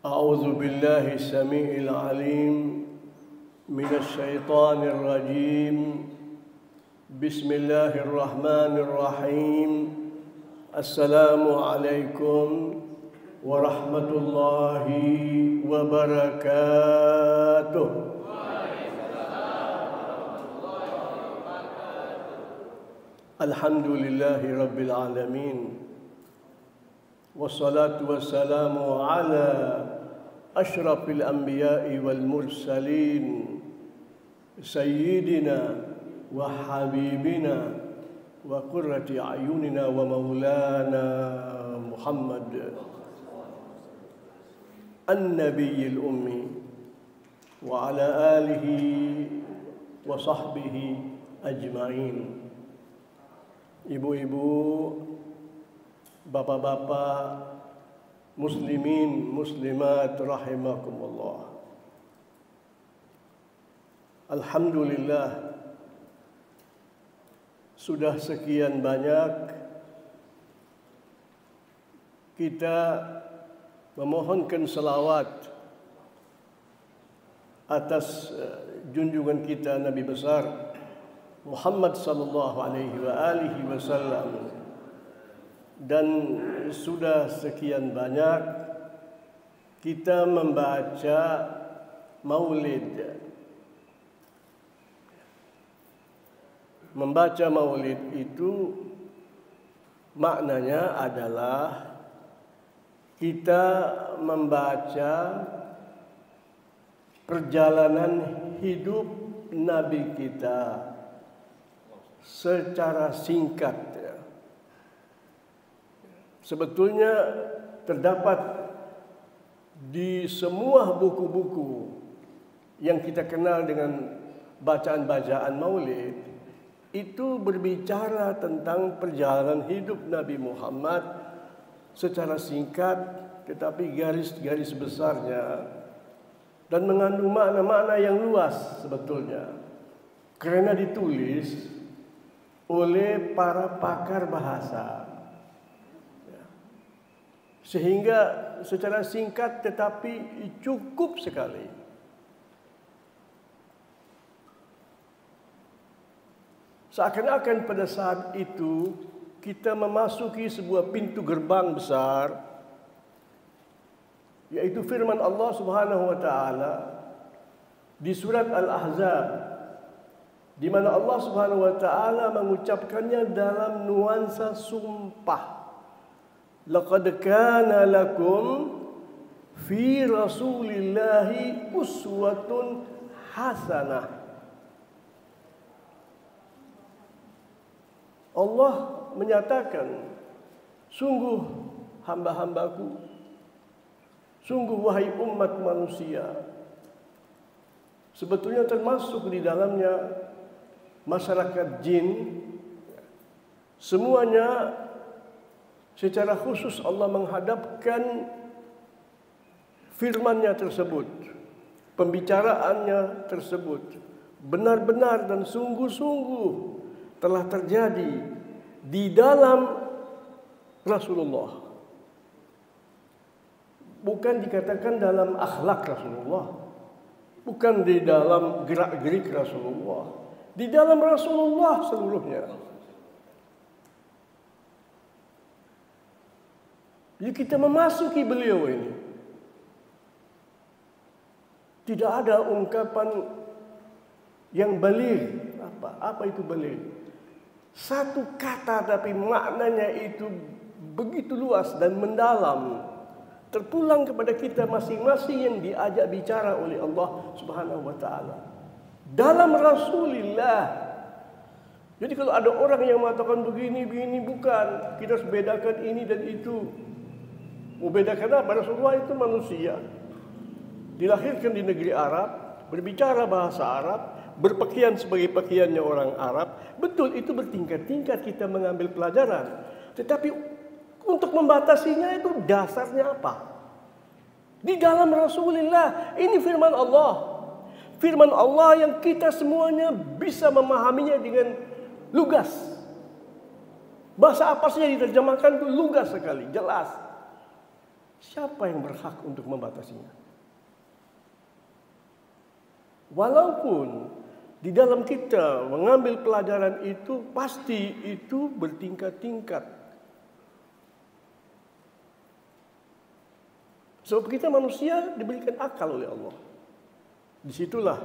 أعوذ بالله السميع العليم من الشيطان الرجيم بسم الله الرحمن الرحيم السلام عليكم ورحمة الله وبركاته. الحمد لله رب العالمين والصلاة والسلام على أشرف الأنبياء والمرسلين سيدنا وحبيبنا وقرة أعيننا ومولانا محمد النبي الأمي وعلى آله وصحبه أجمعين. Ibu-ibu, bapak-bapak, muslimin, muslimat rahimakumullah. Alhamdulillah, sudah sekian banyak kita memohonkan selawat atas junjungan kita Nabi besar Muhammad sallallahu alaihi wasallam, dan sudah sekian banyak kita membaca maulid. Membaca maulid itu maknanya adalah kita membaca perjalanan hidup Nabi kita secara singkat. Sebetulnya terdapat di semua buku-buku yang kita kenal dengan bacaan-bacaan maulid itu berbicara tentang perjalanan hidup Nabi Muhammad secara singkat tetapi garis-garis besarnya, dan mengandung makna-makna yang luas sebetulnya karena ditulis oleh para pakar bahasa, sehingga secara singkat tetapi cukup sekali. Seakan-akan pada saat itu kita memasuki sebuah pintu gerbang besar, yaitu firman Allah Subhanahu wa taala di surat Al-Ahzab, di mana Allah Subhanahu wa taala mengucapkannya dalam nuansa sumpah. Laqad kana lakum fi Rasulillahi uswatun hasanah. Allah menyatakan, sungguh hamba-hambaku, sungguh wahai umat manusia, sebetulnya termasuk di dalamnya masyarakat jin, semuanya secara khusus Allah menghadapkan firman-Nya tersebut, pembicaraannya tersebut benar-benar dan sungguh-sungguh telah terjadi di dalam Rasulullah. Bukan dikatakan dalam akhlak Rasulullah, bukan di dalam gerak-gerik Rasulullah, di dalam Rasulullah seluruhnya. Jadi kita memasuki beliau ini, tidak ada ungkapan yang baligh. Apa itu baligh? Satu kata tapi maknanya itu begitu luas dan mendalam, terpulang kepada kita masing-masing yang diajak bicara oleh Allah Subhanahu wa taala dalam Rasulullah. Jadi kalau ada orang yang mengatakan begini bukan, kita harus bedakan ini dan itu. Mau bedakan apa? Rasulullah itu manusia, dilahirkan di negeri Arab, berbicara bahasa Arab, berpakaian sebagai pakaiannya orang Arab. Betul, itu bertingkat-tingkat kita mengambil pelajaran. Tetapi untuk membatasinya itu dasarnya apa? Di dalam Rasulullah, ini firman Allah. Firman Allah yang kita semuanya bisa memahaminya dengan lugas. Bahasa apa saja diterjemahkan itu lugas sekali, jelas. Siapa yang berhak untuk membatasinya? Walaupun di dalam kita mengambil pelajaran itu, pasti itu bertingkat-tingkat. Sebab kita manusia diberikan akal oleh Allah. Disitulah,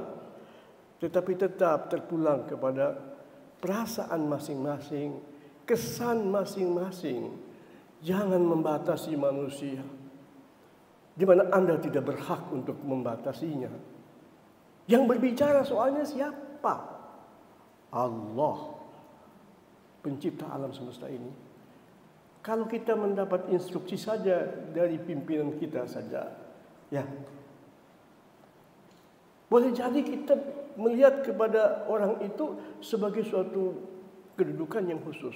tetapi tetap terpulang kepada perasaan masing-masing, kesan masing-masing. Jangan membatasi manusia, di mana Anda tidak berhak untuk membatasinya. Yang berbicara soalnya siapa? Allah, pencipta alam semesta ini. Kalau kita mendapat instruksi saja dari pimpinan kita saja, ya, boleh jadi kita melihat kepada orang itu sebagai suatu kedudukan yang khusus.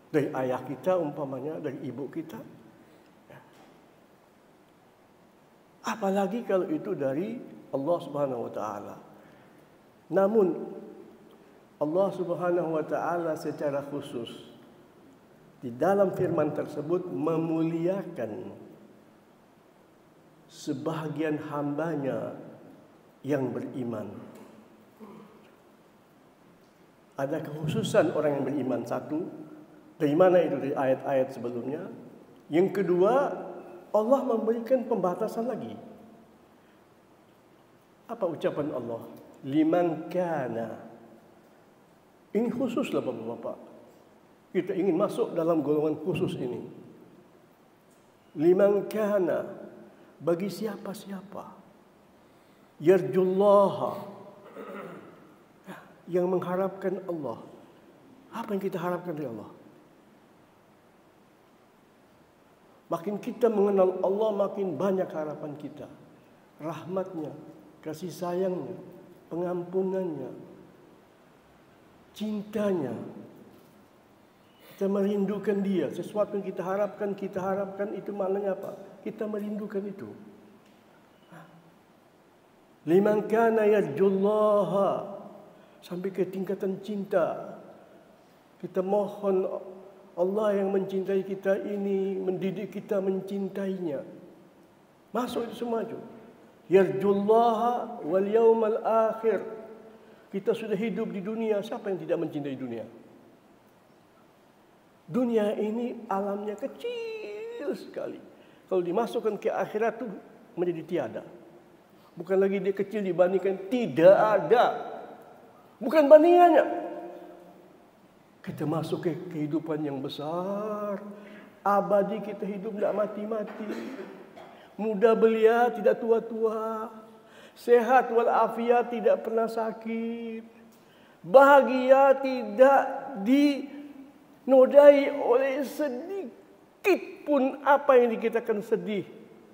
Dari ayah kita umpamanya, dari ibu kita. Ya. Apalagi kalau itu dari Allah Subhanahu wa taala. Namun Allah Subhanahu wa taala secara khusus di dalam firman tersebut memuliakan sebahagian hambanya yang beriman. Ada kekhususan orang yang beriman. Satu, dari mana itu? Dari ayat-ayat sebelumnya. Yang kedua, Allah memberikan pembatasan lagi. Apa ucapan Allah? Liman kana. Ini khususlah Bapak-bapak. Kita ingin masuk dalam golongan khusus ini. Liman kana, bagi siapa-siapa. Yarjullaha, yang mengharapkan Allah. Apa yang kita harapkan dari Allah? Makin kita mengenal Allah, makin banyak harapan kita. Rahmatnya, kasih sayangnya, pengampunannya, cintanya. Kita merindukan dia. Sesuatu yang kita harapkan itu maknanya apa? Kita merindukan itu. Liman kana yarjullaha, sampai ke tingkatan cinta. Kita mohon Allah yang mencintai kita ini mendidik kita mencintainya. Masuk itu semua itu. Yarjullaha wal yaumal akhir. Kita sudah hidup di dunia, siapa yang tidak mencintai dunia? Dunia ini alamnya kecil sekali. Kalau dimasukkan ke akhirat itu menjadi tiada. Bukan lagi dia kecil dibandingkan tidak ada. Bukan bandingannya. Kita masuk ke kehidupan yang besar. Abadi kita hidup tidak mati-mati. Muda belia, tidak tua-tua. Sehat walafiat, tidak pernah sakit. Bahagia tidak dinodai oleh sedikit pun apa yang dikatakan sedih.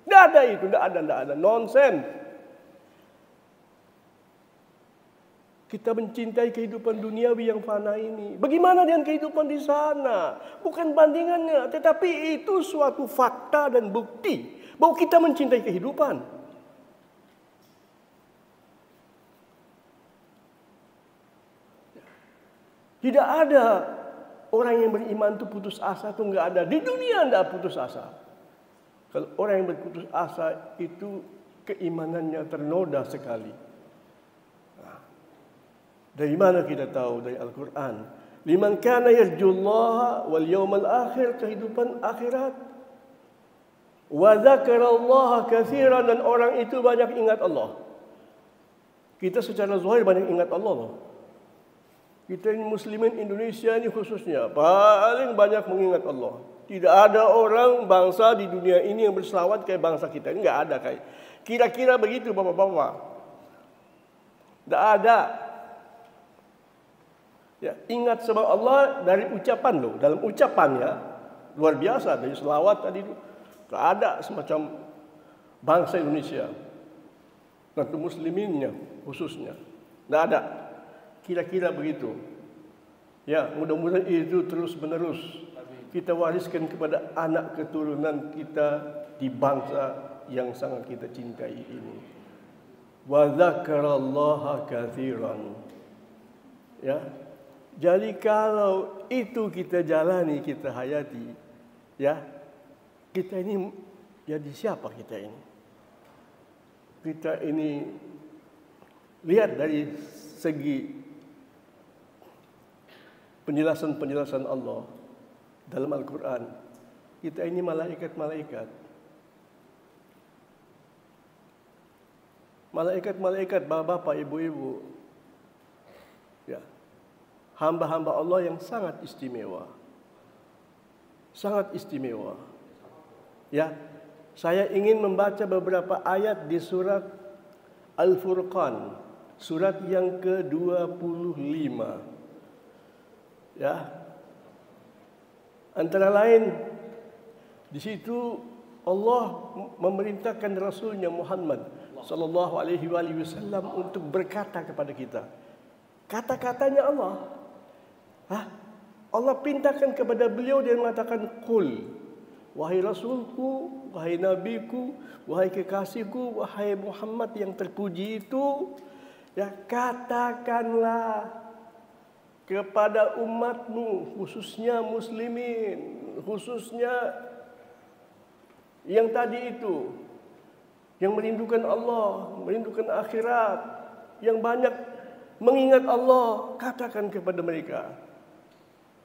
Tidak ada itu, tidak ada. Nonsen. Kita mencintai kehidupan duniawi yang fana ini. Bagaimana dengan kehidupan di sana? Bukan bandingannya, tetapi itu suatu fakta dan bukti bahwa kita mencintai kehidupan. Tidak ada orang yang beriman itu putus asa, itu enggak ada. Di dunia tidak putus asa. Kalau orang yang berputus asa itu keimanannya ternoda sekali. Nah, dari mana kita tahu? Dari Al-Quran. Liman kana yarjullaha wal yawmal akhir, kehidupan akhirat. Wa dzakarallaha katsiran, dan orang itu banyak ingat Allah. Kita secara zahir banyak ingat Allah loh. Kita ini muslimin Indonesia ini khususnya paling banyak mengingat Allah. Tidak ada orang bangsa di dunia ini yang berselawat kayak bangsa kita. Ini enggak ada kayak. Kira-kira begitu Bapak-bapak. Tidak ada. Ya, ingat sama Allah dari ucapan loh. Dalam ucapannya luar biasa, dari selawat tadi itu. Tidak ada semacam bangsa Indonesia. Tentu musliminnya khususnya. Tidak ada. Kira-kira begitu. Ya, mudah-mudahan itu terus menerus kita wariskan kepada anak keturunan kita di bangsa yang sangat kita cintai ini. Wa dzakarallaha katsiran. Ya. Jadi kalau itu kita jalani, kita hayati, ya, kita ini Jadi siapa kita ini? Kita ini lihat dari segi penjelasan-penjelasan Allah dalam Al-Quran. Kita ini malaikat-malaikat. Malaikat-malaikat, bapak-bapak, ibu-ibu. Ya. Hamba-hamba Allah yang sangat istimewa. Sangat istimewa. Ya. Saya ingin membaca beberapa ayat di surat Al-Furqan, surat yang ke-25. Ya. Antara lain di situ Allah memerintahkan Rasulnya Muhammad sallallahu alaihi wasallam untuk berkata kepada kita. Kata-katanya Allah. Allah perintahkan kepada beliau dan mengatakan qul, wahai Rasulku, wahai Nabiku, wahai kekasihku, wahai Muhammad yang terpuji itu, ya katakanlah kepada umatmu, khususnya muslimin, khususnya yang tadi itu, yang merindukan Allah, merindukan akhirat, yang banyak mengingat Allah, katakan kepada mereka,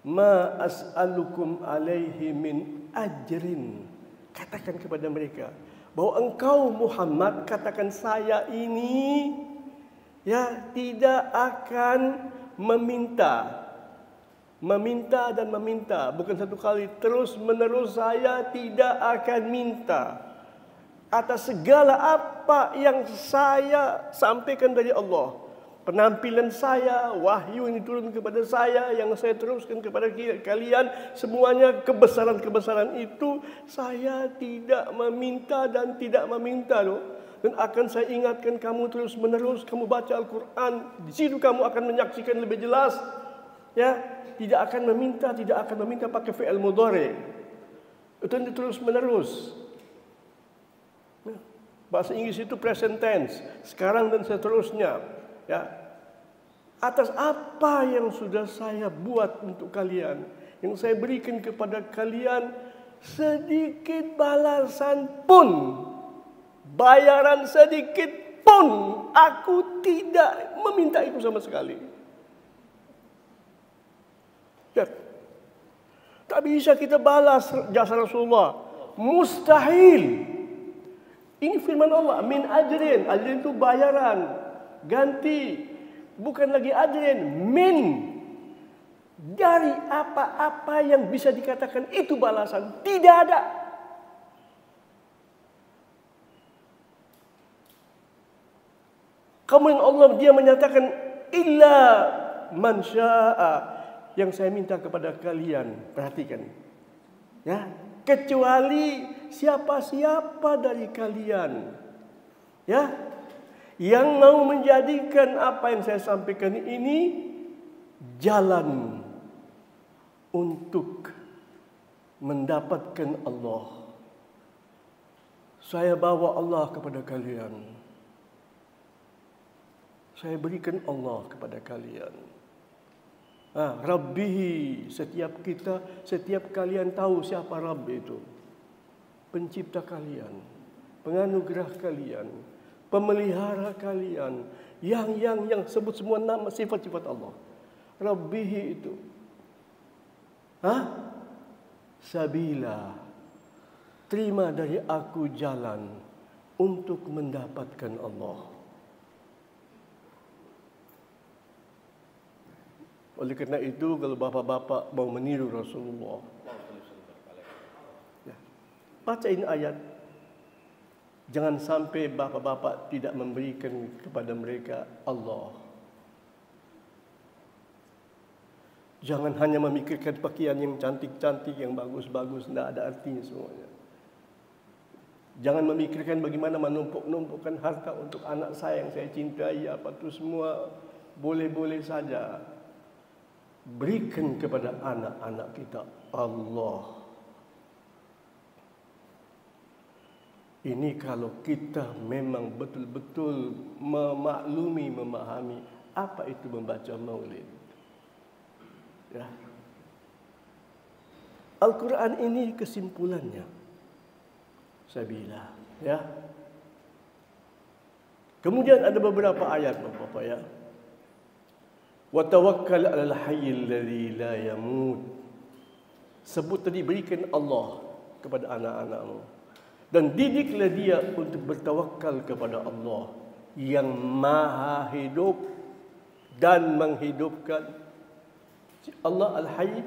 ma as'alukum alaihi min ajrin. Katakan kepada mereka bahwa engkau Muhammad, katakan saya ini ya tidak akan meminta dan meminta, bukan satu kali, terus menerus saya tidak akan minta atas segala apa yang saya sampaikan dari Allah. Penampilan saya, wahyu yang diturun kepada saya, yang saya teruskan kepada kalian, semuanya kebesaran-kebesaran itu saya tidak meminta dan tidak meminta loh. Dan akan saya ingatkan kamu terus menerus, kamu baca Al-Quran, di situ kamu akan menyaksikan lebih jelas. Ya, tidak akan meminta pakai fi'il mudhari. Itu terus menerus. Bahasa Inggris itu present tense, sekarang dan seterusnya. Ya, atas apa yang sudah saya buat untuk kalian, yang saya berikan kepada kalian, sedikit balasan pun, bayaran sedikit pun, aku tidak meminta itu sama sekali. Ya, tak bisa kita balas jasa Rasulullah, mustahil. Ini firman Allah, min ajrin, ajrin itu bayaran, ganti, bukan lagi ajrin, min, dari apa-apa yang bisa dikatakan itu balasan, tidak ada. Kemudian Allah dia menyatakan illa man syaa, yang saya minta kepada kalian, perhatikan ya, kecuali siapa-siapa dari kalian ya yang mau menjadikan apa yang saya sampaikan ini jalan untuk mendapatkan Allah. Saya bawa Allah kepada kalian. Saya berikan Allah kepada kalian. Rabbihi, setiap kalian tahu siapa Rabb itu. Pencipta kalian, penganugerah kalian, pemelihara kalian, yang sebut semua nama sifat-sifat Allah. Rabbihi itu. Sabila, terima dari aku jalan untuk mendapatkan Allah. Oleh kerana itu, kalau bapak-bapak mau meniru Rasulullah, ya, bacain ayat. Jangan sampai bapak-bapak tidak memberikan kepada mereka Allah. Jangan hanya memikirkan pakaian yang cantik-cantik, yang bagus-bagus, tidak ada artinya semuanya. Jangan memikirkan bagaimana menumpuk-numpukkan harta untuk anak saya yang saya cintai, apa itu semua boleh-boleh saja. Berikan kepada anak-anak kita Allah. Ini kalau kita memang betul-betul memaklumi, memahami apa itu membaca maulid. Ya. Al-Quran ini kesimpulannya. sabila. Ya. Kemudian ada beberapa ayat Bapak-bapak ya. Wa tawakkal 'alal hayyil ladzi la yamut. Sebut tadi, berikan Allah kepada anak-anakmu dan didiklah dia untuk bertawakal kepada Allah yang Maha hidup dan menghidupkan. Allah Al-Hayy,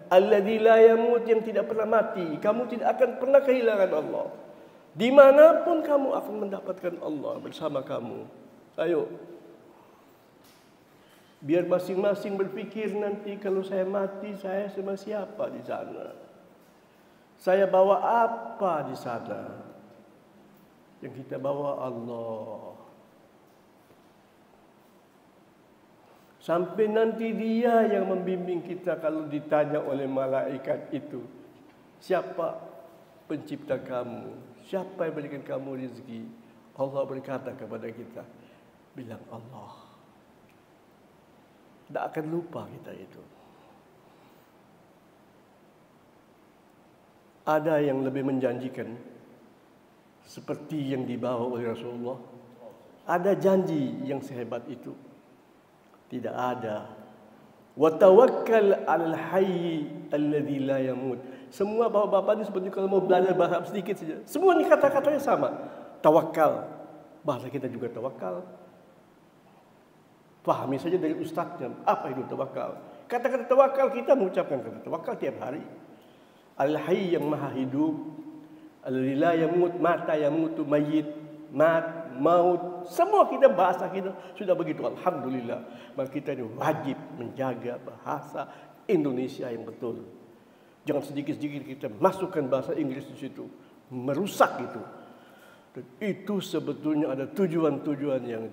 alladzi la yamut, yang tidak pernah mati. Kamu tidak akan pernah kehilangan Allah. Dimanapun kamu akan mendapatkan Allah bersama kamu. Ayo, biar masing-masing berpikir nanti kalau saya mati, saya sama siapa di sana? Saya bawa apa di sana? Yang kita bawa Allah. Sampai nanti Dia yang membimbing kita kalau ditanya oleh malaikat itu, siapa pencipta kamu? Siapa yang berikan kamu rezeki? Allah berkata kepada kita, bilang Allah. Tidak akan lupa kita itu. Ada yang lebih menjanjikan seperti yang dibawa oleh Rasulullah? Ada janji yang sehebat itu? Tidak ada. Wa tawakkal 'alal hayy alladzi la yamut. Semua bapak-bapak ini seperti kalau mau belajar bahasa sedikit saja. Semua ini kata-katanya sama. Tawakal. Bahasa kita juga tawakal. Pahami saja dari ustaznya, apa itu tawakal. Kata-kata tawakal, kita mengucapkan kata tawakal tiap hari. Al-Hayy, yang Maha hidup. Alladzi la yamut, mata yamutu, mayit, maut. Semua kita, bahasa kita sudah begitu. Alhamdulillah. Maka kita ini wajib menjaga bahasa Indonesia yang betul. Jangan sedikit-sedikit kita masukkan bahasa Inggris di situ, merusak itu. Dan itu sebetulnya ada tujuan-tujuan yang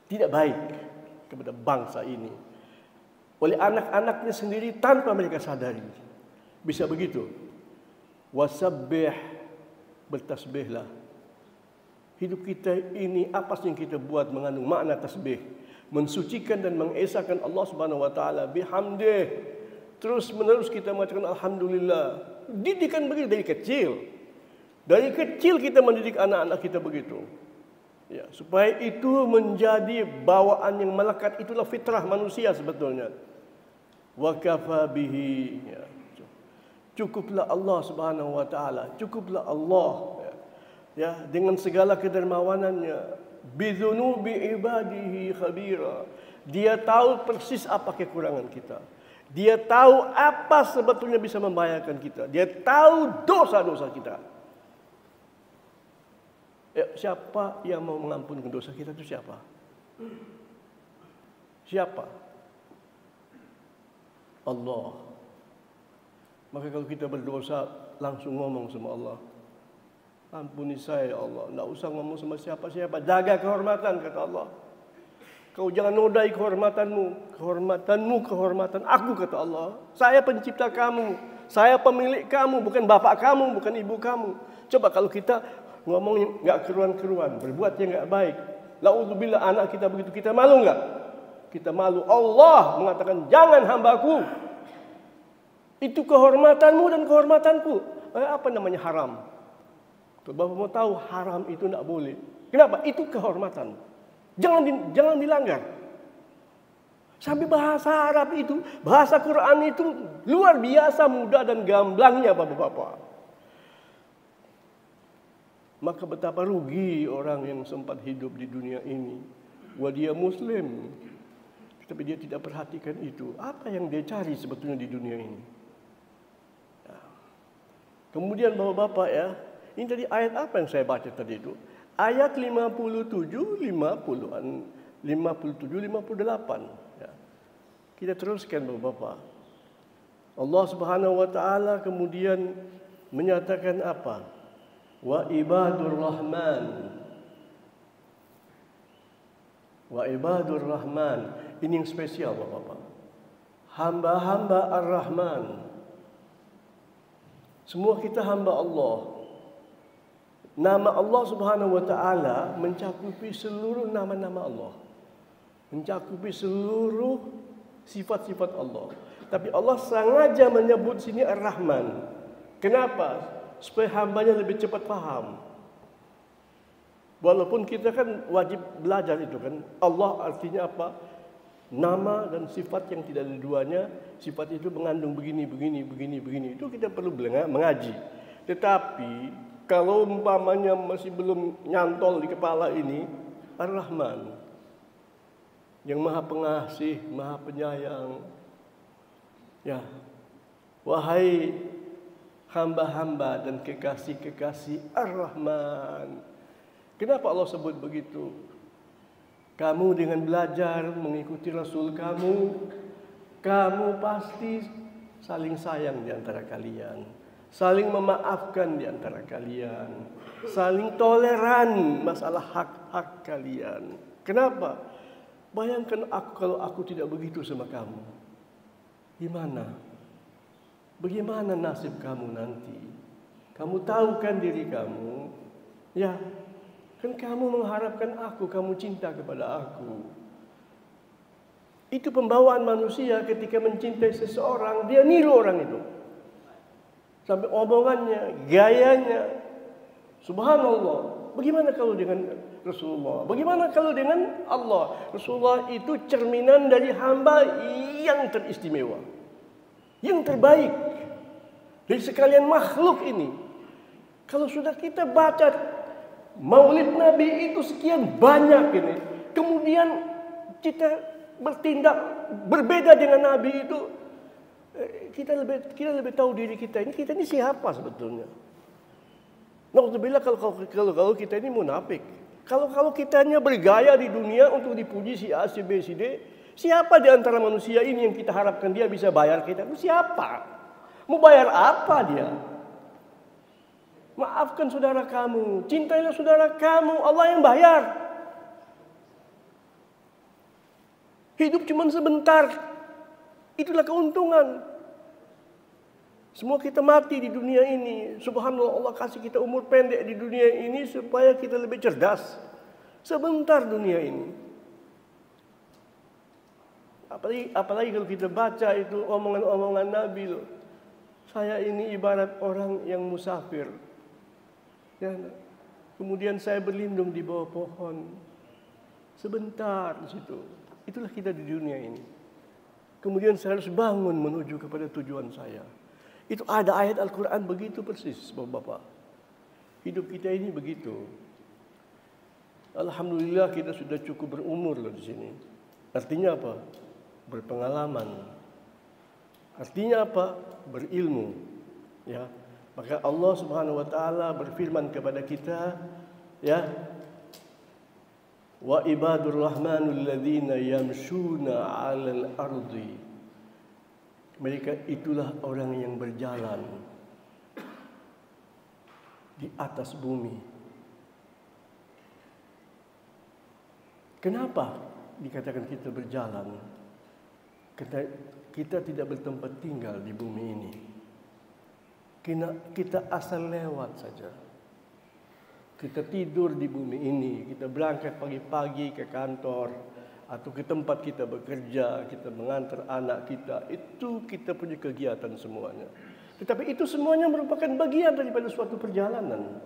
tidak baik kepada bangsa ini. Oleh anak-anaknya sendiri tanpa mereka sadari. Bisa begitu. Wasabbih, bertasbihlah. Hidup kita ini apa sih yang kita buat mengandung makna tasbih, mensucikan dan mengesahkan Allah Subhanahu wa taala bihamdih. Terus menerus kita mengatakan alhamdulillah. Didikan begitu dari kecil. Dari kecil kita mendidik anak-anak kita begitu. Ya, supaya itu menjadi bawaan yang melekat. Itulah fitrah manusia sebetulnya. Wa kafa bihi. Ya. Cukuplah Allah Subhanahu wa taala. Cukuplah Allah. Ya, dengan segala kedermawanannya. Bidzunubi ibadihi khabira. Dia tahu persis apa kekurangan kita. Dia tahu apa sebetulnya bisa membahayakan kita. Dia tahu dosa-dosa kita. Siapa yang mau mengampunkan dosa kita itu siapa? Siapa? Allah. Maka kalau kita berdosa, langsung ngomong sama Allah. Ampuni saya ya Allah. Tidak usah ngomong sama siapa-siapa. Jaga kehormatan, kata Allah. Kau jangan nodai kehormatanmu. Kehormatan aku, kata Allah. Saya pencipta kamu. Saya pemilik kamu. Bukan bapak kamu, bukan ibu kamu. Coba kalau kita ngomong nggak keruan-keruan, berbuat yang nggak baik. La'udzubillah, anak kita begitu, kita malu nggak? Kita malu. Allah mengatakan, jangan hambaku. Itu kehormatanmu dan kehormatanku. Apa namanya haram? Bapak mau tahu haram itu tidak boleh. Kenapa? Itu kehormatan. Jangan dilanggar. Sampai bahasa Arab itu, bahasa Quran itu luar biasa mudah dan gamblangnya Bapak-bapak. Maka betapa rugi orang yang sempat hidup di dunia ini. Wah, dia Muslim, tapi dia tidak perhatikan itu. Apa yang dia cari sebetulnya di dunia ini? Kemudian Bapak-bapak ya, ini tadi ayat apa yang saya baca tadi itu? Ayat 57, 58. Ya. Kita teruskan Bapak-bapak. Allah Subhanahu wa taala kemudian menyatakan apa? Wa ibadur rahman. Wa ibadur rahman. Ini yang spesial Bapak-bapak. Hamba-hamba Ar-Rahman. Semua kita hamba Allah. Nama Allah Subhanahu wa taala mencakupi seluruh nama-nama Allah. Mencakupi seluruh sifat-sifat Allah. Tapi Allah sengaja menyebut sini Ar-Rahman. Kenapa? Supaya hambanya lebih cepat paham. Walaupun kita kan wajib belajar itu kan. Allah artinya apa? Nama dan sifat yang tidak ada duanya. Sifat itu mengandung begini. Itu kita perlu mengaji. Tetapi kalau umpamanya masih belum nyantol di kepala ini, Ar-Rahman, yang Maha Pengasih, Maha Penyayang. Ya, wahai hamba-hamba dan kekasih-kekasih Ar-Rahman. Kenapa Allah sebut begitu? Kamu dengan belajar mengikuti Rasul kamu pasti saling sayang di antara kalian, saling memaafkan di antara kalian, saling toleran masalah hak-hak kalian. Kenapa? Bayangkan kalau aku tidak begitu sama kamu. Gimana? Bagaimana nasib kamu nanti? Kamu tahu kan diri kamu? Ya, kan kamu mengharapkan aku, kamu cinta kepada aku. Itu pembawaan manusia ketika mencintai seseorang, dia niru orang itu. Sampai omongannya, gayanya. Subhanallah. Bagaimana kalau dengan Rasulullah? Bagaimana kalau dengan Allah? Rasulullah itu cerminan dari hamba yang teristimewa, yang terbaik dari sekalian makhluk ini. Kalau sudah kita baca Maulid Nabi itu sekian banyak ini, kemudian kita bertindak berbeda dengan Nabi itu, kita lebih tahu diri kita ini siapa sebetulnya. Nauzubillah kalau kita ini munafik. Kalau kita hanya bergaya di dunia untuk dipuji si A, si B, si D, siapa di antara manusia ini yang kita harapkan dia bisa bayar kita? Itu siapa? Mau bayar apa dia? Maafkan saudara kamu, cintailah saudara kamu, Allah yang bayar. Hidup cuma sebentar, itulah keuntungan. Semua kita mati di dunia ini. Subhanallah, Allah kasih kita umur pendek di dunia ini supaya kita lebih cerdas. Sebentar dunia ini. Apalagi kalau kita baca itu omongan-omongan Nabi loh. Saya ini ibarat orang yang musafir. Ya, kemudian saya berlindung di bawah pohon. Sebentar di situ. Itulah kita di dunia ini. Kemudian saya harus bangun menuju kepada tujuan saya. Itu ada ayat Al-Quran begitu persis, Bapak-bapak. Hidup kita ini begitu. Alhamdulillah kita sudah cukup berumur loh di sini. Artinya apa? Berpengalaman. Artinya apa? Berilmu. Ya. Maka Allah Subhanahu wa taala berfirman kepada kita, ya. Wa ibadur rahmanul ladzina yamshuna 'alal ardi. Mereka itulah orang yang berjalan di atas bumi. Kenapa dikatakan kita berjalan? Kita tidak bertempat tinggal di bumi ini. Kita asal lewat saja. Kita tidur di bumi ini, kita berangkat pagi-pagi ke kantor atau ke tempat kita bekerja, kita mengantar anak kita, itu kita punya kegiatan semuanya. Tetapi itu semuanya merupakan bagian daripada suatu perjalanan.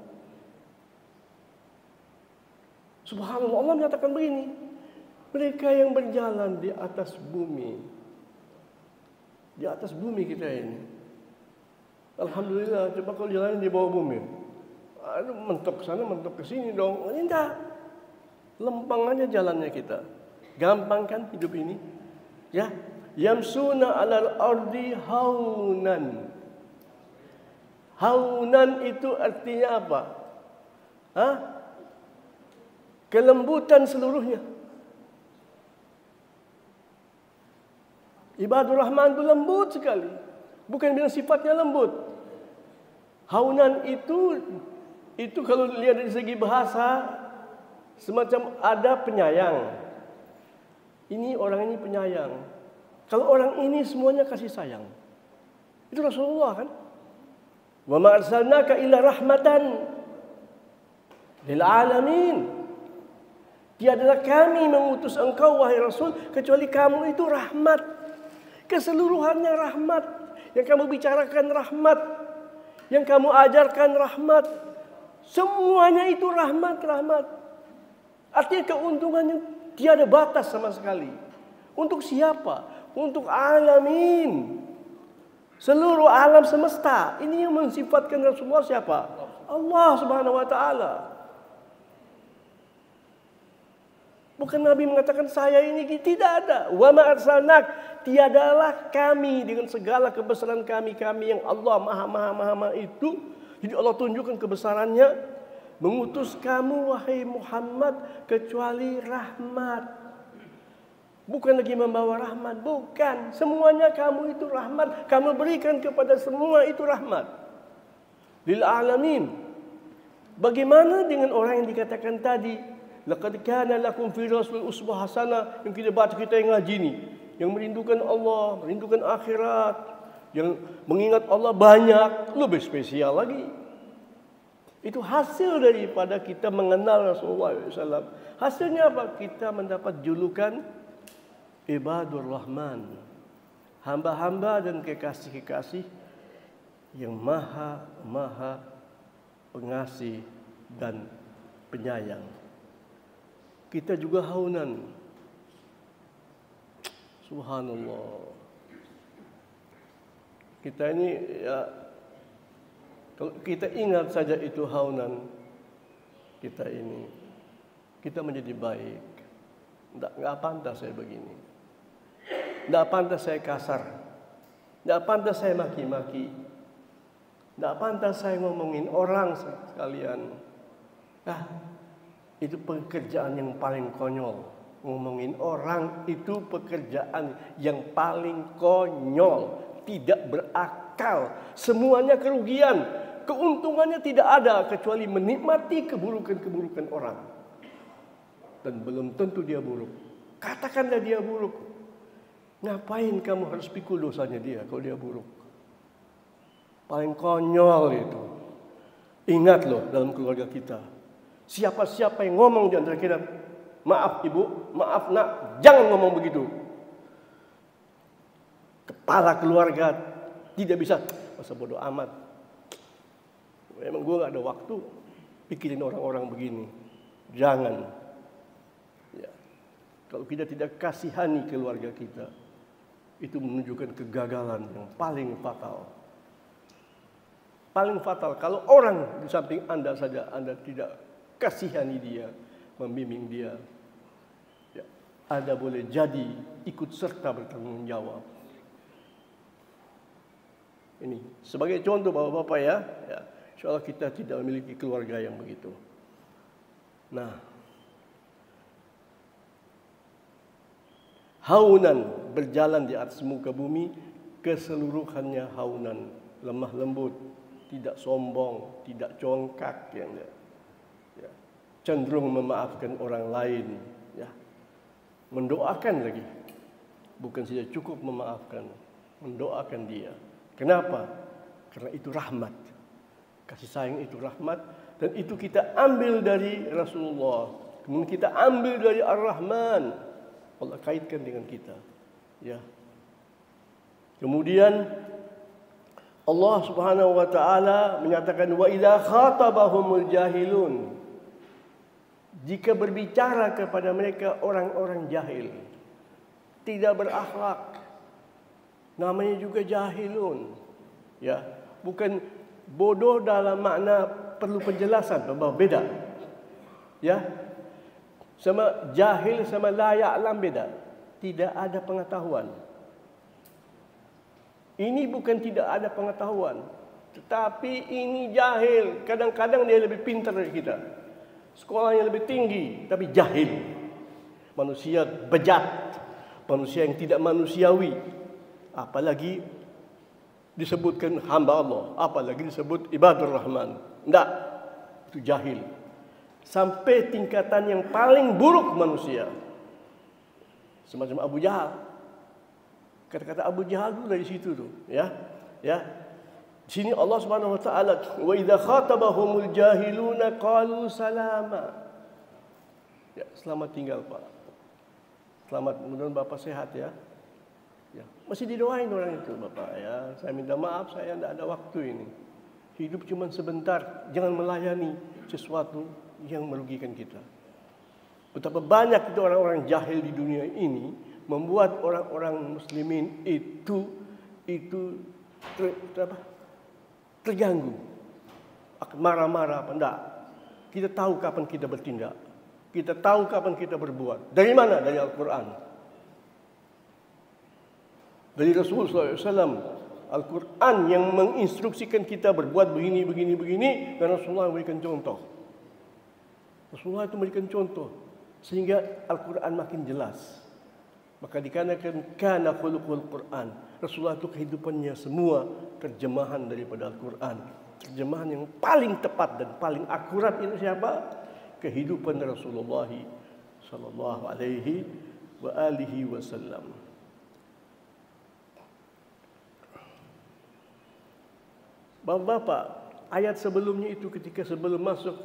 Subhanallah, Allah menyatakan begini, mereka yang berjalan di atas bumi kita ini. Alhamdulillah, coba kalau jalan di bawah bumi, aduh, mentok ke sana, mentok ke sini dong. Ini enggak, lempang aja jalannya kita. Gampang kan hidup ini? Ya, yamsuna 'alal ardi haunan. Haunan itu artinya apa? Hah? Kelembutan seluruhnya. Ibadur Rahman itu lembut sekali. Bukan bilang sifatnya lembut. Haunan itu kalau lihat dari segi bahasa semacam ada penyayang. Ini orang ini penyayang. Kalau orang ini semuanya kasih sayang. Itu Rasulullah kan? Wa ma arsalnaka illa rahmatan lil alamin. Tiadalah kami mengutus engkau wahai Rasul kecuali kamu itu rahmat. Keseluruhannya rahmat. Yang kamu bicarakan rahmat. Yang kamu ajarkan rahmat. Semuanya itu rahmat. Artinya keuntungannya tiada batas sama sekali. Untuk siapa? Untuk alamin. Seluruh alam semesta. Ini yang mensifatkan Rasulullah siapa? Allah Subhanahu wa taala. Bukan Nabi mengatakan saya ini, tidak ada. Wa ma arsalnak, tiadalah kami dengan segala kebesaran kami yang Allah maha itu. Jadi Allah tunjukkan kebesarannya, mengutus kamu wahai Muhammad kecuali rahmat. Bukan lagi membawa rahmat, bukan. Semuanya kamu itu rahmat. Kamu berikan kepada semua itu rahmat. Lil alamin. Bagaimana dengan orang yang dikatakan tadi, laqad kana lakum fi rasul uswah hasanah, yang kita baca, kita yang ngaji ni, yang merindukan Allah, merindukan akhirat, yang mengingat Allah banyak, lebih spesial lagi. Itu hasil daripada kita mengenal Rasulullah SAW. Hasilnya apa? Kita mendapat julukan Ibadur Rahman, hamba-hamba dan kekasih-kekasih yang maha pengasih dan penyayang. Kita juga haunan. Subhanallah. Kita ini ya, kalau kita ingat saja itu haunan kita ini, kita menjadi baik. Enggak pantas saya begini. Enggak pantas saya kasar. Enggak pantas saya maki-maki. Enggak pantas saya ngomongin orang sekalian. Itu pekerjaan yang paling konyol. Ngomongin orang itu pekerjaan yang paling konyol. Tidak berakal. Semuanya kerugian. Keuntungannya tidak ada kecuali menikmati keburukan-keburukan orang. Dan belum tentu dia buruk. Katakanlah dia buruk. Ngapain kamu harus pikul dosanya dia kalau dia buruk? Paling konyol itu. Ingat loh dalam keluarga kita. Siapa-siapa yang ngomong di antara kita, maaf ibu, maaf nak, jangan ngomong begitu. Kepala keluarga tidak bisa, masa bodoh amat. Memang gue gak ada waktu pikirin orang-orang begini. Jangan. Ya. Kalau kita tidak kasihani keluarga kita, itu menunjukkan kegagalan yang paling fatal. Paling fatal kalau orang di samping Anda saja Anda tidak kasihani dia, membimbing dia, ya, Anda boleh jadi ikut serta bertanggung jawab. Ini sebagai contoh bapak-bapak ya, insya Allah kita tidak memiliki keluarga yang begitu. Nah, haunan berjalan di atas muka bumi, keseluruhannya haunan, lemah lembut, tidak sombong, tidak congkak, ya, cenderung memaafkan orang lain, ya, mendoakan lagi, bukan saja cukup memaafkan, mendoakan dia. Kenapa? Karena itu rahmat, kasih sayang itu rahmat, dan itu kita ambil dari Rasulullah, kemudian kita ambil dari Ar-Rahman. Allah kaitkan dengan kita, ya. Kemudian Allah Subhanahu wa taala menyatakan wa idza khatabahumul jahilun, jika berbicara kepada mereka orang-orang jahil, tidak berakhlak, namanya juga jahilun, ya, bukan bodoh dalam makna perlu penjelasan, beda, ya. Sama jahil sama la ya'lam beda. Tidak ada pengetahuan. Ini bukan tidak ada pengetahuan, tetapi ini jahil. Kadang-kadang dia lebih pintar dari kita. Sekolahnya lebih tinggi, tapi jahil. Manusia bejat, manusia yang tidak manusiawi. Apalagi disebutkan hamba Allah, apalagi disebut ibadur Rahman. Tidak, itu jahil. Sampai tingkatan yang paling buruk manusia, semacam Abu Jahal. Kata-kata Abu Jahal itu dari situ tuh, ya. Di sini Allah Subhanahu wa taala, wa idza khatabahumul jahiluna qalu salama. Ya, selamat tinggal Pak. Selamat, mudah-mudahan Bapak sehat ya. Ya, masih didoain orang itu Bapak ya. Saya minta maaf, saya tidak ada waktu ini. Hidup cuma sebentar, jangan melayani sesuatu yang merugikan kita. Betapa banyak itu orang-orang jahil di dunia ini membuat orang-orang muslimin itu terganggu. Marah-marah apa enggak? Kita tahu kapan kita bertindak. Kita tahu kapan kita berbuat. Dari mana? Dari Al-Quran. Dari Rasulullah SAW. Al-Quran yang menginstruksikan kita berbuat begini, dan Rasulullah memberikan contoh. Rasulullah itu memberikan contoh sehingga Al-Quran makin jelas. Maka dikarenakan kana khuluqul Quran, Rasulullah itu kehidupannya semua terjemahan daripada Al-Quran. Terjemahan yang paling tepat dan paling akurat itu siapa? Kehidupan Rasulullah sallallahu alaihi wa alihi wasallam. Bapak-bapak, ayat sebelumnya itu ketika sebelum masuk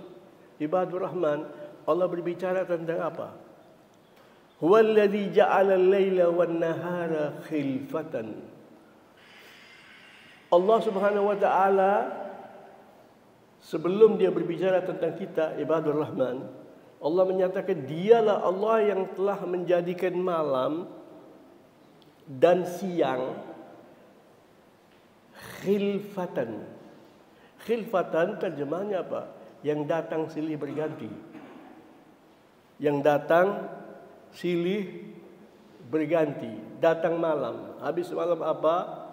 Ibadur Rahman, Allah berbicara tentang apa? Huwallazi ja'ala al-laila wan-nahara khilfatan. Allah Subhanahu wa taala sebelum dia berbicara tentang kita Ibadur Rahman, Allah menyatakan dialah Allah yang telah menjadikan malam dan siang khilfatan. Khilfatan terjemahnya apa? Yang datang silih berganti. Yang datang silih berganti. Datang malam. Habis malam apa?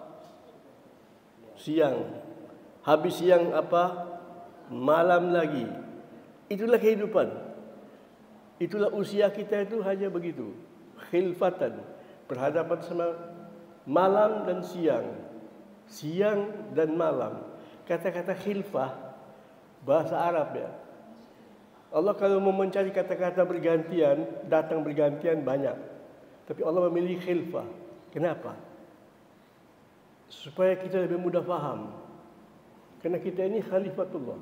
Siang. Habis siang apa? Malam lagi. Itulah kehidupan. Itulah usia kita itu hanya begitu. Khilfatan. Berhadapan sama malam dan siang. Siang dan malam. Kata-kata khilfah bahasa Arab ya. Allah kalau mau mencari kata-kata bergantian, datang bergantian banyak. Tapi Allah memilih khilfah. Kenapa? Supaya kita lebih mudah faham. Karena kita ini khalifatullah.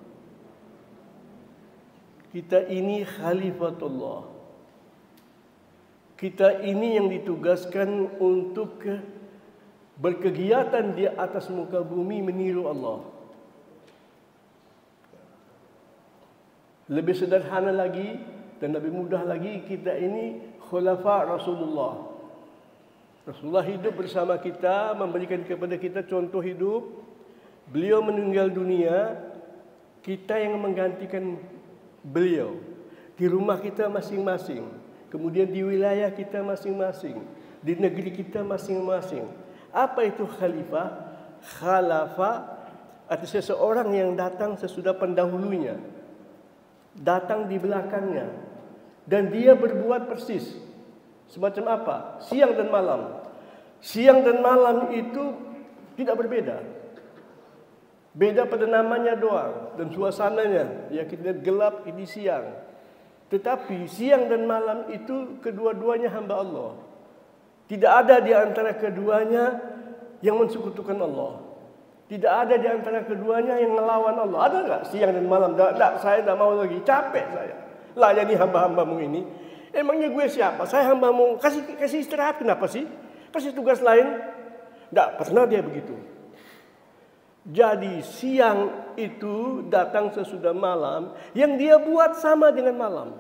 Kita ini khalifatullah. Kita ini yang ditugaskan untuk berkegiatan di atas muka bumi meniru Allah. Lebih sederhana lagi dan lebih mudah lagi, kita ini khulafa Rasulullah. Rasulullah hidup bersama kita, memberikan kepada kita contoh hidup. Beliau meninggal dunia, kita yang menggantikan beliau. Di rumah kita masing-masing, kemudian di wilayah kita masing-masing, di negeri kita masing-masing. Apa itu khalifah? Khalafa artinya seseorang yang datang sesudah pendahulunya, datang di belakangnya, dan dia berbuat persis. Semacam apa? Siang dan malam. Siang dan malam itu tidak berbeda. Beda pada namanya doang dan suasananya. Ya, kita gelap, ini siang. Tetapi siang dan malam itu kedua-duanya hamba Allah. Tidak ada di antara keduanya yang mensekutukan Allah. Tidak ada di antara keduanya yang melawan Allah. Ada enggak siang dan malam? Tidak, saya tidak mau lagi. Capek saya. Layani hamba-hambamu ini. Emangnya gue siapa? Saya hambamu. Kasih istirahat. Kenapa sih? Kasih tugas lain. Tidak pernah dia begitu. Jadi siang itu datang sesudah malam. Yang dia buat sama dengan malam.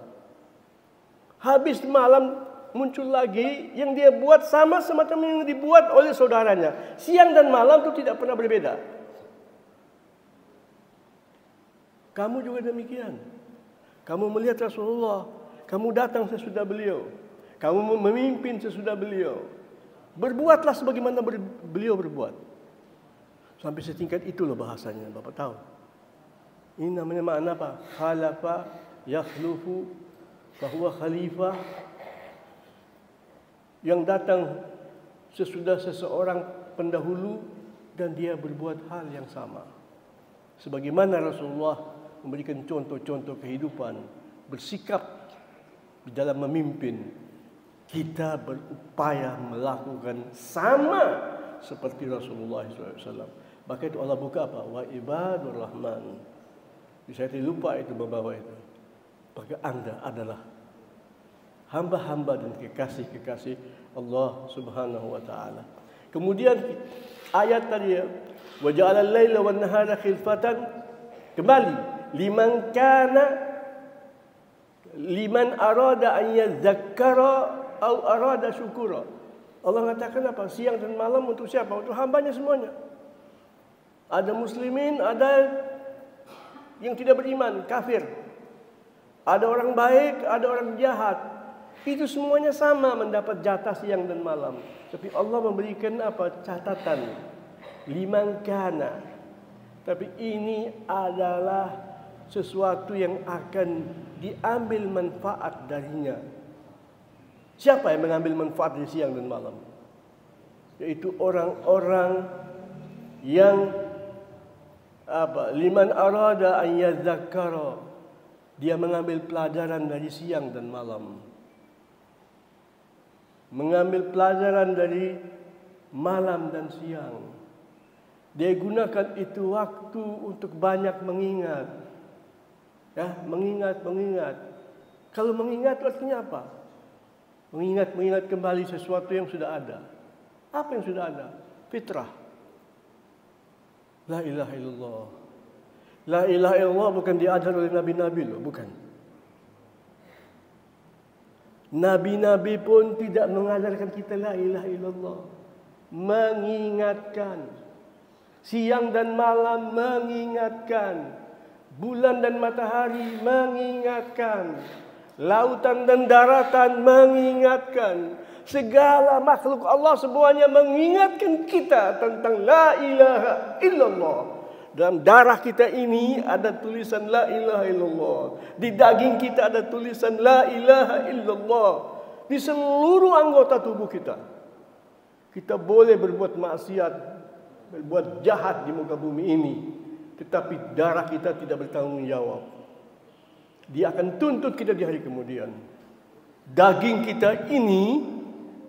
Habis malam muncul lagi yang dia buat sama semacam yang dibuat oleh saudaranya. Siang dan malam itu tidak pernah berbeda. Kamu juga demikian. Kamu melihat Rasulullah, kamu datang sesudah beliau, kamu memimpin sesudah beliau. Berbuatlah sebagaimana beliau berbuat. Sampai setingkat itulah bahasanya, Bapak tahu. Ini namanya makna apa? Khalafa yakhlufu, bahwa khalifah yang datang sesudah seseorang pendahulu dan dia berbuat hal yang sama. Sebagaimana Rasulullah memberikan contoh-contoh kehidupan, bersikap di dalam memimpin, kita berupaya melakukan sama seperti Rasulullah SAW. Maka itu Allah buka apa? Wa ibadur rahman. Saya lupa itu membawa itu. Maka Anda adalah hamba-hamba dan kekasih-kekasih Allah Subhanahu wa taala. Kemudian ayat tadi ya, wa ja'ala al-laila wan nahara khilfatan. Kembali, liman arada an yadzakkara au arada syukura. Allah katakan apa? Siang dan malam untuk siapa? Untuk hambanya semuanya. Ada muslimin, ada yang tidak beriman, kafir. Ada orang baik, ada orang jahat. Itu semuanya sama mendapat jatah siang dan malam. Tapi Allah memberikan apa? Catatan. Liman kana. Tapi ini adalah sesuatu yang akan diambil manfaat darinya. Siapa yang mengambil manfaat di siang dan malam? Yaitu orang-orang yang liman arada an yadzakkara. Dia mengambil pelajaran dari siang dan malam. Mengambil pelajaran dari malam dan siang. Dia gunakan itu waktu untuk banyak mengingat. Ya, mengingat. Kalau mengingat artinya apa? Mengingat kembali sesuatu yang sudah ada. Apa yang sudah ada? Fitrah. La ilaha illallah. La ilaha illallah bukan diajar oleh nabi-nabi loh, bukan. Nabi-nabi pun tidak mengajarkan kita la ilaha illallah. Mengingatkan. Siang dan malam mengingatkan. Bulan dan matahari mengingatkan. Lautan dan daratan mengingatkan. Segala makhluk Allah semuanya mengingatkan kita tentang la ilaha illallah. Dalam darah kita ini ada tulisan la ilaha illallah. Di daging kita ada tulisan la ilaha illallah. Di seluruh anggota tubuh kita. Kita boleh berbuat maksiat, berbuat jahat di muka bumi ini, tetapi darah kita tidak bertanggung jawab. Dia akan tuntut kita di hari kemudian. Daging kita ini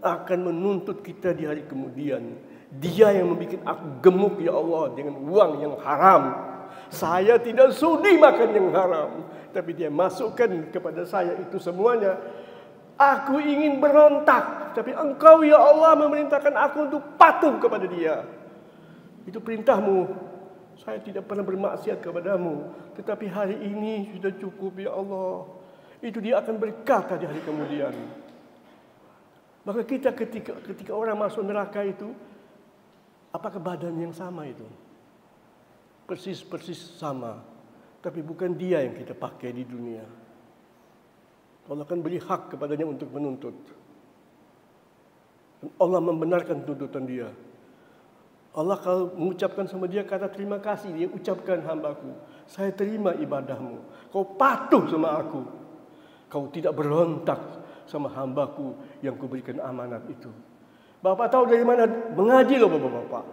akan menuntut kita di hari kemudian. Dia yang membuat aku gemuk ya Allah dengan uang yang haram. Saya tidak sudi makan yang haram, tapi dia masukkan kepada saya itu semuanya. Aku ingin berontak, tapi Engkau ya Allah memerintahkan aku untuk patuh kepada dia. Itu perintahmu. Saya tidak pernah bermaksiat kepadamu, tetapi hari ini sudah cukup ya Allah. Itu dia akan berkata di hari kemudian. Maka kita ketika orang masuk neraka itu, apakah badan yang sama itu? Persis sama. Tapi bukan dia yang kita pakai di dunia. Allah akan beri hak kepadanya untuk menuntut. Dan Allah membenarkan tuntutan dia. Allah kalau mengucapkan sama dia kata terima kasih, dia ucapkan hambaku, saya terima ibadahmu. Kau patuh sama aku. Kau tidak berontak sama hambaku yang kuberikan amanat itu. Bapak tahu dari mana mengaji loh bapak-bapak.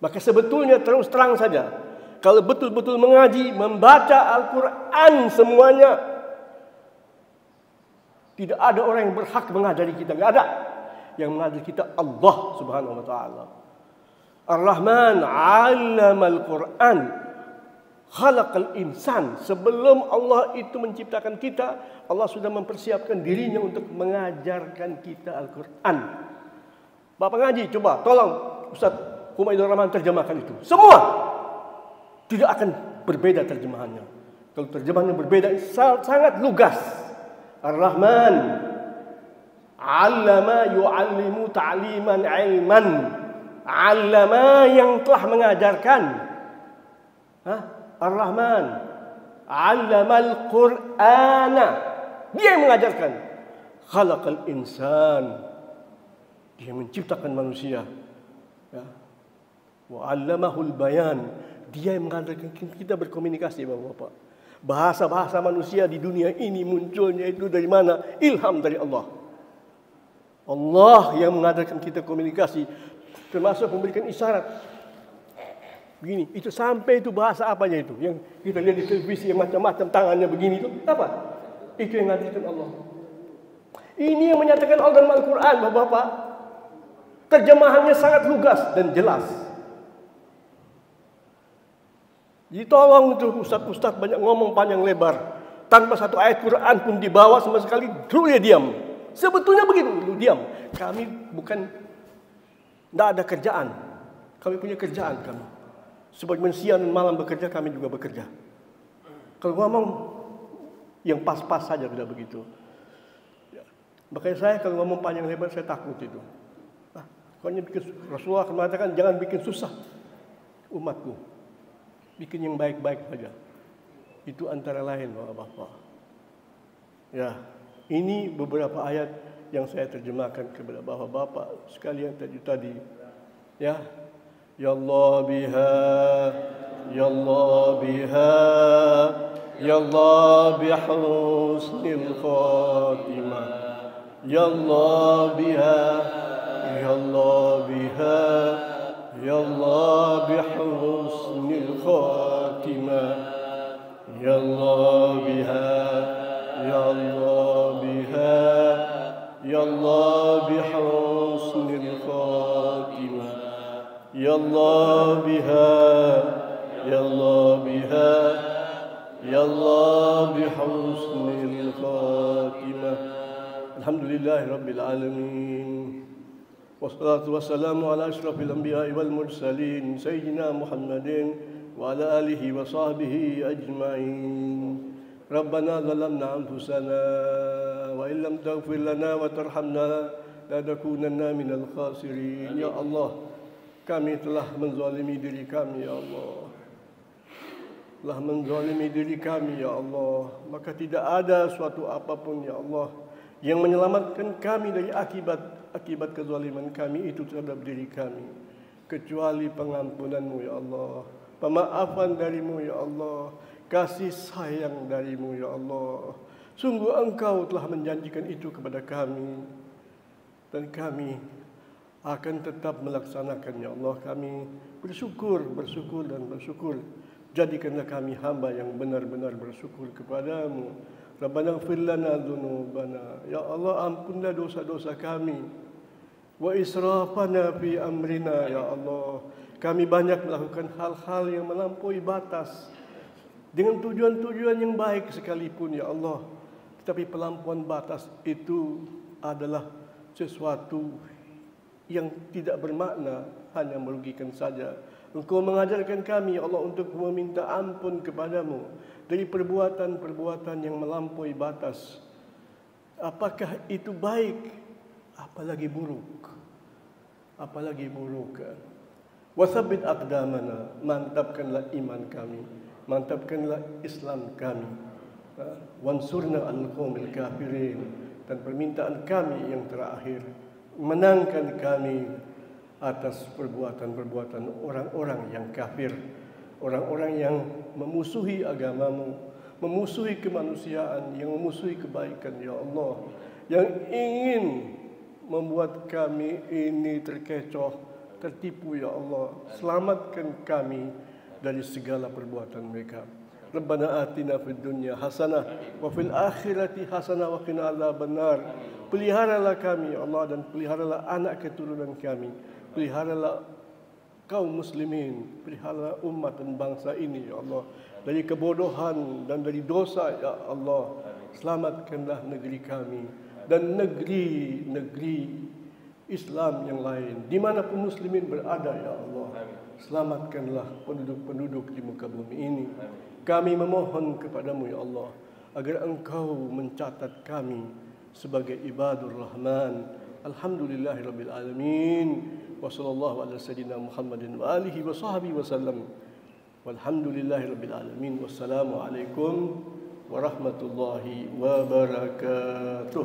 Maka sebetulnya terus terang saja, kalau betul-betul mengaji, membaca Al-Quran semuanya, tidak ada orang yang berhak mengajari kita, tidak ada. Yang mengajari kita Allah Subhanahu wa taala. Ar-Rahman 'allamal Qur'an, khalaqal insan. Sebelum Allah itu menciptakan kita, Allah sudah mempersiapkan dirinya untuk mengajarkan kita Al-Quran. Bapak ngaji, coba tolong Ustaz Humaidul Rahman terjemahkan itu. Semua tidak akan berbeda terjemahannya. Kalau terjemahannya berbeda, sangat lugas. Ar-Rahman 'allama yu'allimu ta'liman 'ilman. 'Allama yang telah mengajarkan. Ar-Rahman 'allamal Qur'ana. Dia yang mengajarkan. Khalaqal insan. Dia menciptakan manusia. Ya. Wa 'allamahul bayan. Dia yang mengajarkan kita berkomunikasi, Bapak-bapak. Bahasa-bahasa manusia di dunia ini munculnya itu dari mana? Ilham dari Allah. Allah yang mengajarkan kita komunikasi, termasuk memberikan isyarat. Begini, itu sampai itu bahasa apanya itu? Yang kita lihat di televisi yang macam-macam tangannya begini itu apa? Itu yang mengajarkan Allah. Ini yang menyatakan Allah dalam Al-Quran, Bapak-bapak. Terjemahannya sangat lugas dan jelas. Jadi tolong itu ustaz-ustaz banyak ngomong panjang lebar, tanpa satu ayat Quran pun dibawa sama sekali, terus dia diam. Sebetulnya begitu, lu diam. Kami bukan, tidak ada kerjaan. Kami punya kerjaan kami. Sebagaimana siang dan malam bekerja, kami juga bekerja. Kalau ngomong yang pas-pas saja, tidak begitu. Ya. Makanya saya kalau ngomong panjang lebar, saya takut itu. Pokoknya Rasulullah mengatakan, jangan bikin susah umatku. Bikin yang baik-baik saja. Itu antara lain, Bapak-Bapak. Ya, ini beberapa ayat yang saya terjemahkan kepada Bapak-Bapak sekalian tadi. Ya. Ya Allah biha, Ya Allah biha, Ya Allah bihusnil khatimah. Ya Allah biha, Ya Allah biha, Ya Allah bihusnil khatimah. Ya Allah biha, Ya Allah biha, Ya Allah bihusnil khatimah. Ya Allah biha, Ya Allah biha, Ya Allah bihusnil khatimah. Alhamdulillahi Rabbil alamin. Wassalatu wassalamu ala asyrafil anbiya'i wal mursalin Sayyidina Muhammadin wa ala alihi wa sahbihi ajma'in. Rabbana zalamna anfusana wa illam taghfir lana wa tarhamna lanakunanna minal khasirin. Ya Allah, kami telah menzalimi diri kami, Ya Allah. Telah menzalimi diri kami, Ya Allah. Maka tidak ada suatu apapun, Ya Allah, yang menyelamatkan kami dari akibat kezaliman kami itu terhadap diri kami, kecuali pengampunan-Mu, Ya Allah. Pemaafan dari-Mu, Ya Allah. Kasih sayang dari-Mu, Ya Allah. Sungguh Engkau telah menjanjikan itu kepada kami. Dan kami akan tetap melaksanakan, Ya Allah. Kami bersyukur. Jadikanlah kami hamba yang benar-benar bersyukur kepadamu. Rabbana ighfir lana dzunubana. Ya Allah, ampunlah dosa-dosa kami. Wa israfana fi amrina, Ya Allah. Kami banyak melakukan hal-hal yang melampaui batas dengan tujuan-tujuan yang baik sekalipun, Ya Allah. Tetapi pelampauan batas itu adalah sesuatu yang tidak bermakna, hanya merugikan saja. Engkau mengajarkan kami, Ya Allah, untuk meminta ampun kepadamu dari perbuatan-perbuatan yang melampaui batas. Apakah itu baik? Apalagi buruk. Wasabbit aqdamana, mantapkanlah iman kami, mantapkanlah Islam kami. Wansurna al-qaumil kafirin, dan permintaan kami yang terakhir, menangkan kami atas perbuatan-perbuatan orang-orang yang kafir, orang-orang yang memusuhi agamamu, memusuhi kemanusiaan, yang memusuhi kebaikan, Ya Allah, yang ingin membuat kami ini terkecoh, tertipu, Ya Allah. Selamatkan kami dari segala perbuatan mereka. Rabbana atina fid dunya hasanah wa fil akhirati hasanah wa qina adzabannar. Peliharalah kami, Ya Allah, dan peliharalah anak keturunan kami. Peliharalah kaum muslimin, peliharalah umat dan bangsa ini, Ya Allah, dari kebodohan dan dari dosa, Ya Allah. Selamatkanlah negeri kami dan negeri-negeri Islam yang lain, dimanapun muslimin berada, Ya Allah. Selamatkanlah penduduk-penduduk di muka bumi ini. Kami memohon kepadamu, Ya Allah, agar Engkau mencatat kami sebagai ibadur rahman. Alhamdulillahirabbil alamin. Wa sallallahu ala sayyidina Muhammadin wa alihi wa sahbihi wasallam. Walhamdulillahirabbil alamin. Wassalamu alaikum warahmatullahi wabarakatuh.